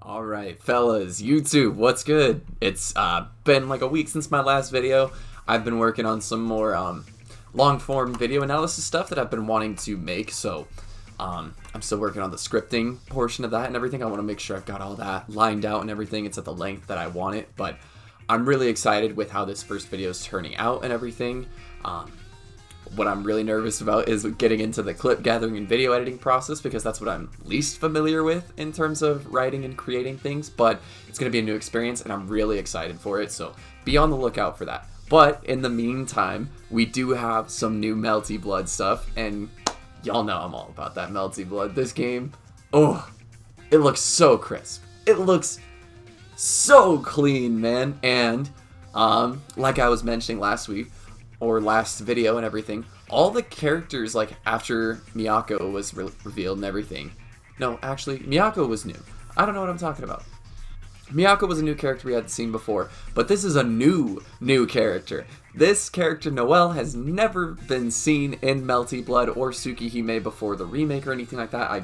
Alright, fellas, YouTube, what's good? It's been like a week since my last video. I've been working on some more long-form video analysis stuff that I've been wanting to make, so I'm still working on the scripting portion of that and everything. I want to make sure I've got all that lined out and everything. It's at the length that I want it, but I'm really excited with how this first video is turning out and everything. What I'm really nervous about is getting into the clip gathering and video editing process, because that's what I'm least familiar with in terms of writing and creating things, but it's going to be a new experience and I'm really excited for it, so be on the lookout for that. But in the meantime, we do have some new Melty Blood stuff, and y'all know I'm all about that Melty Blood. This game, oh, it looks so crisp. It looks so clean, man. And like I was mentioning last week, or last video and everything, all the characters, like, after Miyako was revealed and everything. No, actually, Miyako was new. I don't know what I'm talking about. Miyako was a new character we hadn't seen before, but this is a new character. This character, Noelle, has never been seen in Melty Blood or Tsukihime before the remake or anything like that.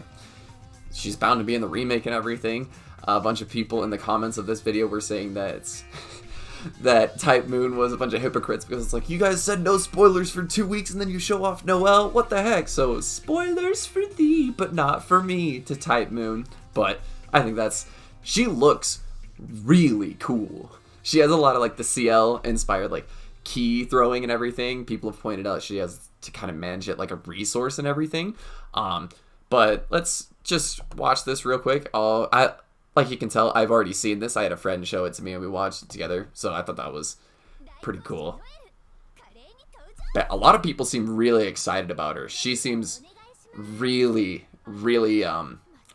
She's bound to be in the remake and everything. A bunch of people in the comments of this video were saying that that Type Moon was a bunch of hypocrites, because it's like, you guys said no spoilers for 2 weeks and then you show off Noelle, what the heck? So spoilers for thee, but not for me, to Type Moon. But I think she looks really cool. She has a lot of like the CL inspired like key throwing and everything. People have pointed out she has to kind of manage it like a resource and everything. But let's just watch this real quick. Like you can tell, I've already seen this. I had a friend show it to me and we watched it together, so I thought that was pretty cool. But a lot of people seem really excited about her. She seems really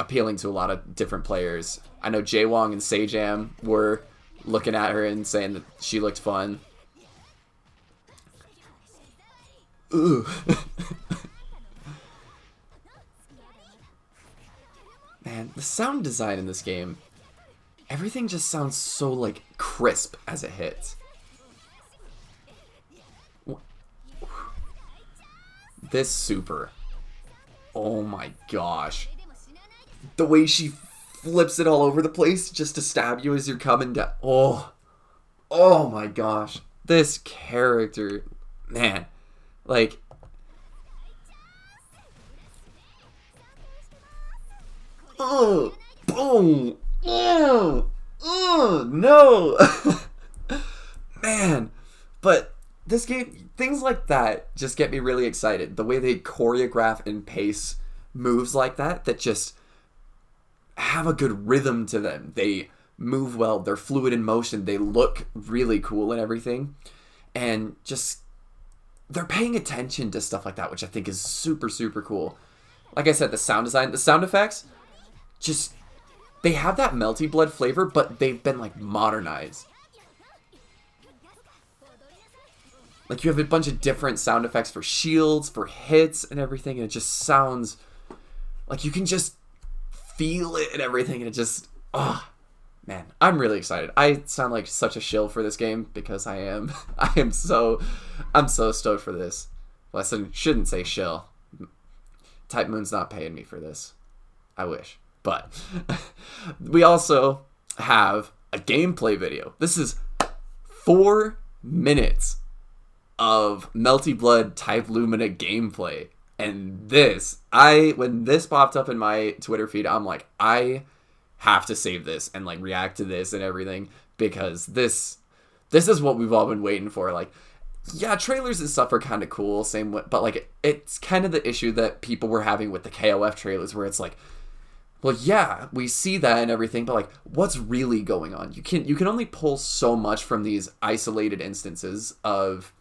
appealing to a lot of different players. I know Jaewong and Sejam were looking at her and saying that she looked fun. Ooh. Man, the sound design in this game, everything just sounds so, like, crisp as it hits. This super. Oh my gosh. The way she flips it all over the place just to stab you as you're coming down. Oh my gosh. This character, man, like, boom, no. Man, but this game, things like that just get me really excited. The way they choreograph and pace moves like that just have a good rhythm to them. They move well, they're fluid in motion, they look really cool and everything, and just they're paying attention to stuff like that, which I think is super cool. Like I said, the sound design, the sound effects, just, they have that Melty Blood flavor, but they've been like modernized. Like, you have a bunch of different sound effects for shields, for hits and everything, and it just sounds like you can just feel it and everything, and it just, man, I'm really excited. I sound like such a shill for this game, because I am. I'm so stoked for this. Well, I shouldn't say shill. Type Moon's not paying me for this. I wish. But we also have a gameplay video. This is 4 minutes of Melty Blood Type Lumina gameplay. And when this popped up in my Twitter feed, I'm like, I have to save this and like react to this and everything, because this is what we've all been waiting for. Like, yeah, trailers and stuff are kind of cool, but like it's kind of the issue that people were having with the KOF trailers, where it's like, well, yeah, we see that and everything, but like, what's really going on? You can only pull so much from these isolated instances of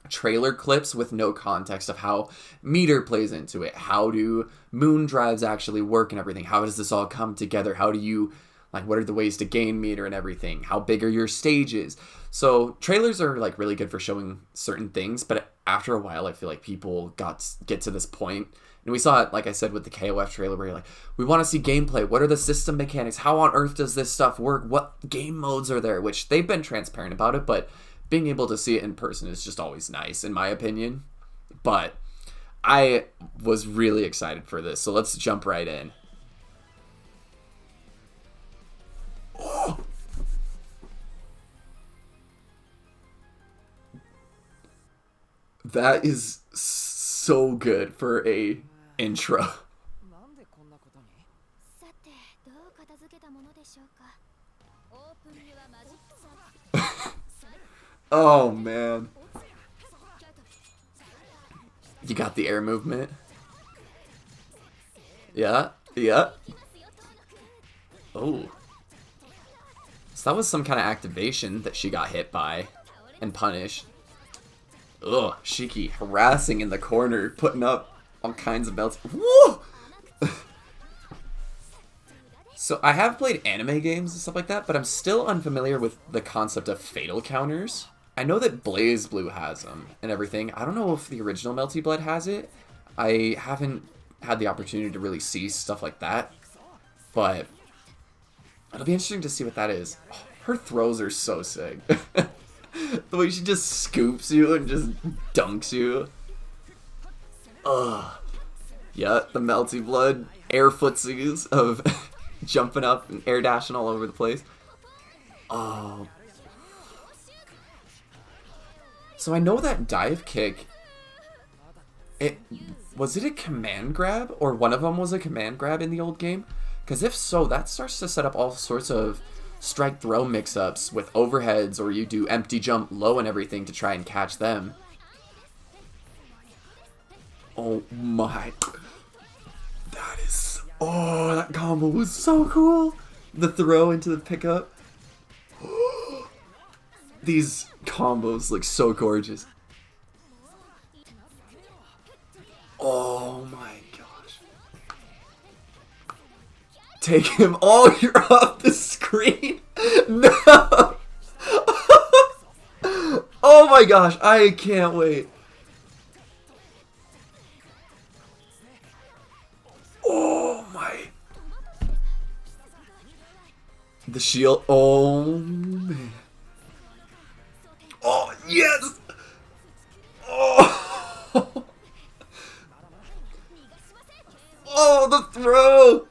trailer clips with no context of how meter plays into it. How do moon drives actually work and everything? How does this all come together? How do you, like, what are the ways to gain meter and everything? How big are your stages? So trailers are like really good for showing certain things, but after a while I feel like people get to this point, and we saw it, like I said, with the KOF trailer, where you're like, we want to see gameplay. What are the system mechanics? How on earth does this stuff work? What game modes are there? Which they've been transparent about it, but being able to see it in person is just always nice, in my opinion. But I was really excited for this, so let's jump right in. That is so good for a intro. Oh man. You got the air movement. Yeah, yeah. Oh. So that was some kind of activation that she got hit by and punished. Ugh, Shiki harassing in the corner, putting up all kinds of belts. Woo! So I have played anime games and stuff like that, but I'm still unfamiliar with the concept of fatal counters. I know that Blaze Blue has them and everything. I don't know if the original Melty Blood has it. I haven't had the opportunity to really see stuff like that, but it'll be interesting to see what that is. Oh, her throws are so sick. The way she just scoops you and just dunks you. Ugh. Yeah, the Melty Blood air footsies of jumping up and air dashing all over the place. Oh. So I know that dive kick, was it a command grab? Or one of them was a command grab in the old game? Because if so, that starts to set up all sorts of strike throw mix-ups with overheads, or you do empty jump low and everything to try and catch them. Oh my. That is... Oh, that combo was so cool. The throw into the pickup. These combos look so gorgeous. Oh my gosh. Take him. Oh, you're off the screen. No. Oh my gosh, I can't wait. Oh my. The shield. Oh man. Oh yes. Oh. Oh, the throw.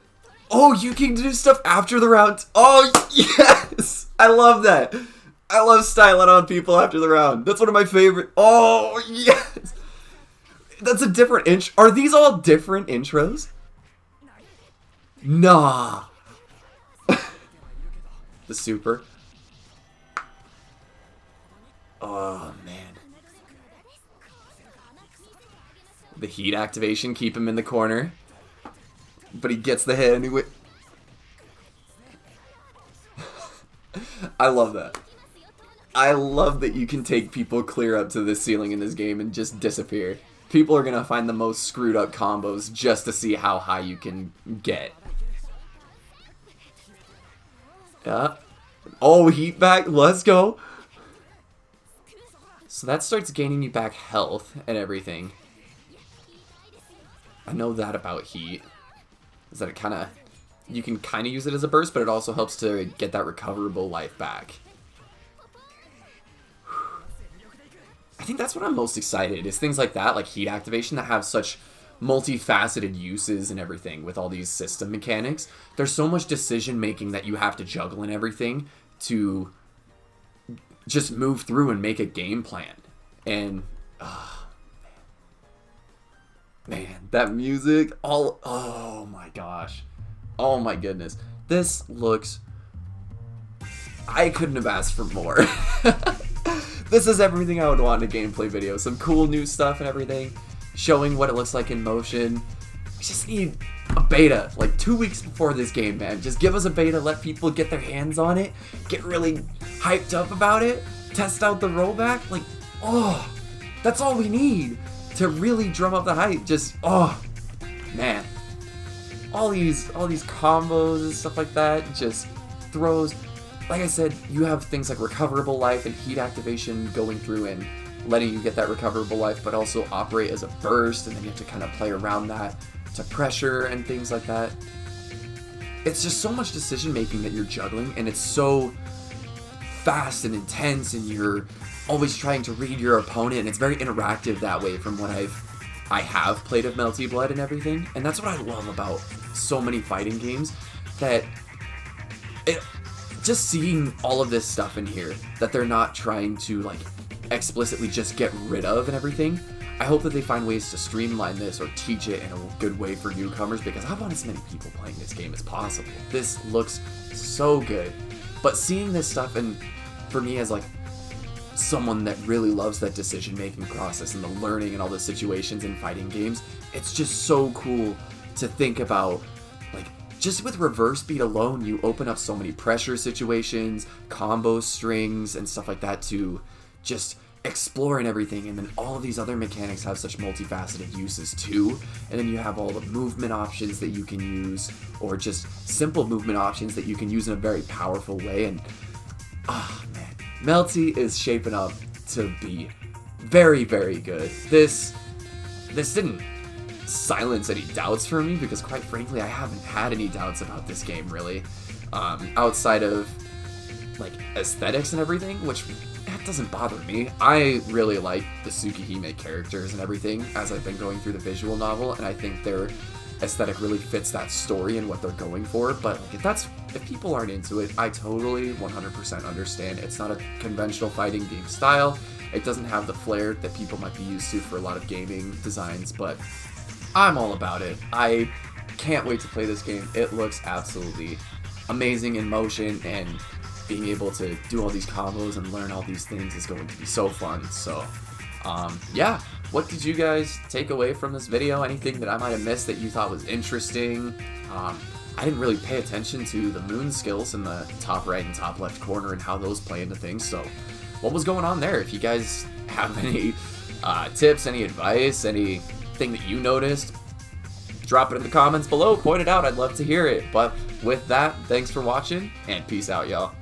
Oh, you can do stuff after the round. Oh yes. I love that. I love styling on people after the round. That's one of my favorite. Oh yes. That's a different intro. Are these all different intros? Nah. The super. Oh, man. The heat activation, keep him in the corner. But he gets the hit anyway. I love that. I love that you can take people clear up to the ceiling in this game and just disappear. People are going to find the most screwed up combos just to see how high you can get. Yeah. Oh, heat back. Let's go. So that starts gaining you back health and everything. I know that about heat. Is that it kind of... You can kind of use it as a burst, but it also helps to get that recoverable life back. I think that's what I'm most excited, is things like that, like heat activation, that have such multifaceted uses and everything with all these system mechanics. There's so much decision making that you have to juggle and everything to just move through and make a game plan. And man, that music, oh my gosh, oh my goodness, this looks, I couldn't have asked for more. This is everything I would want in a gameplay video. Some cool new stuff and everything, showing what it looks like in motion. We just need a beta, like 2 weeks before this game, man. Just give us a beta, let people get their hands on it, get really hyped up about it, test out the rollback. Like, oh, that's all we need to really drum up the hype. Just, oh, man. All these combos and stuff like that, just throws. Like I said, you have things like recoverable life and heat activation going through and letting you get that recoverable life, but also operate as a burst, and then you have to kind of play around that to pressure and things like that. It's just so much decision making that you're juggling, and it's so fast and intense, and you're always trying to read your opponent, and it's very interactive that way from what I have played of Melty Blood and everything. And that's what I love about so many fighting games, that just seeing all of this stuff in here that they're not trying to like explicitly just get rid of and everything. I hope that they find ways to streamline this or teach it in a good way for newcomers, because I want as many people playing this game as possible. This looks so good. But seeing this stuff, and for me as like someone that really loves that decision-making process and the learning and all the situations in fighting games, it's just so cool to think about, like, just with reverse beat alone, you open up so many pressure situations, combo strings, and stuff like that to just explore and everything. And then all of these other mechanics have such multifaceted uses too. And then you have all the movement options that you can use, or just simple movement options that you can use in a very powerful way. And oh man, Melty is shaping up to be very, very good. This didn't silence any doubts for me, because quite frankly I haven't had any doubts about this game really, outside of like aesthetics and everything, which that doesn't bother me. I really like the Tsukihime characters and everything as I've been going through the visual novel, and I think their aesthetic really fits that story and what they're going for. But like, if people aren't into it, I totally 100% understand. It's not a conventional fighting game style. It doesn't have the flair that people might be used to for a lot of gaming designs, but I'm all about it. I can't wait to play this game. It looks absolutely amazing in motion, and being able to do all these combos and learn all these things is going to be so fun. So yeah, what did you guys take away from this video? Anything that I might have missed that you thought was interesting? I didn't really pay attention to the moon skills in the top right and top left corner and how those play into things. So what was going on there? If you guys have any tips, any advice, anything that you noticed, drop it in the comments below, point it out. I'd love to hear it. But with that, thanks for watching, and peace out, y'all.